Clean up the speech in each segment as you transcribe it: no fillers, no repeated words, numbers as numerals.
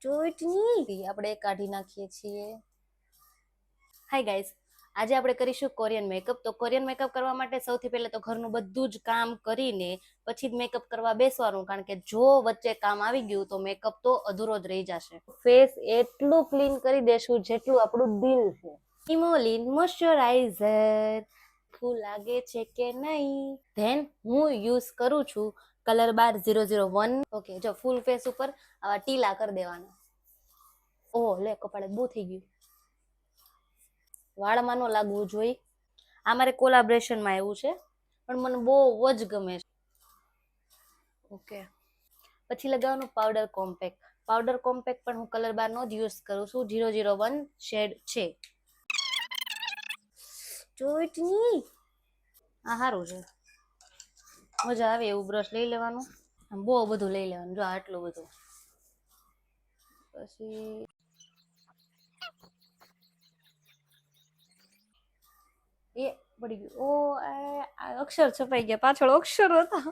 ચોટની આપણે કાઢી નાખીએ છીએ. હાય ગાઈઝ, આજે આપણે કરીશું કોરિયન મેકઅપ. તો કોરિયન મેકઅપ કરવા માટે સૌથી પહેલા તો ઘરનું બધું જ કામ કરીને પછી જ મેકઅપ કરવા બેસવાનું, કારણ કે જો વચ્ચે કામ આવી ગયું તો મેકઅપ તો અધૂરો જ રહી જશે. ફેસ એટલું ક્લીન કરી દેશું જેટલું આપણું દિલ છે. ઇમોલિન મોઇશ્ચરાઇઝર ફૂલ લાગે છે કે નહીં. ધેન હું યુઝ કરું છું કલર બાર 001. ઓકે, જો ફૂલ ફેસ ઉપર આવા ટીલા કરી દેવાના. ઓહ લે, કપાળે બહુ થઈ ગયું. વાળમાં ન લાગવું જોઈએ. આ મારે કોલાબ્રેશનમાં આવ્યું છે પણ મને બહુ જ ગમે છે. ઓકે, પછી લગાવવાનું પાવડર કોમ્પેક્ટ. પાવડર કોમ્પેક્ટ પણ હું કલર બાર નો જ યુઝ કરું છું. 001 શેડ છે. ચોટની આ સારું છે, મજા આવે એવું બ્રશ લઈ લેવાનું. બહુ બધું લઈ લેવાનું, જો આટલું બધું. પછી એ પડી ગયું. ઓ અક્ષર છપાઈ ગયા, પાછળ અક્ષર હતા.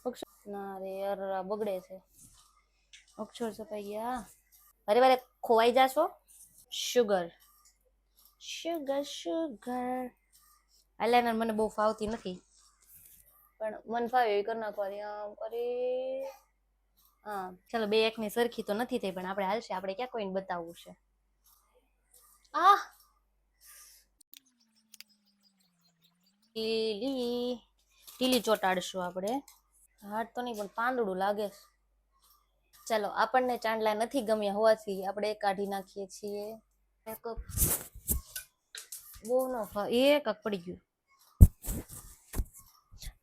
અક્ષર ના રે યાર, બગડે છે. અક્ષર છપાઈ ગયા. વારે વારે ખોવાઈ જાશો. શુગર શુગર શુગર આઈલાઇનર મને બહુ ફાવતી નથી, પણ મન ફાવે એવી કરી નાખવાની. આમ કરી. હા ચાલો, બે એકની સરખી તો નથી થઈ પણ આપણે હાલશે. આપણે ક્યાં કોઈને બતાવવું છે. આ ટીલી ચોટાડશું આપણે. હાથ તો નહીં પણ પાંદડું લાગે. ચાલો, આપણને ચાંદલા નથી ગમ્યા હોવાથી આપણે કાઢી નાખીએ છીએ. મેકઅપ બહુ ન એ કાક પડી ગયું,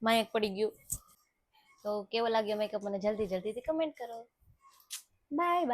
માયક પડી ગયું. તો કેવો લાગ્યો મેકઅપ મને જલ્દીથી કમેન્ટ કરો. Bye bye.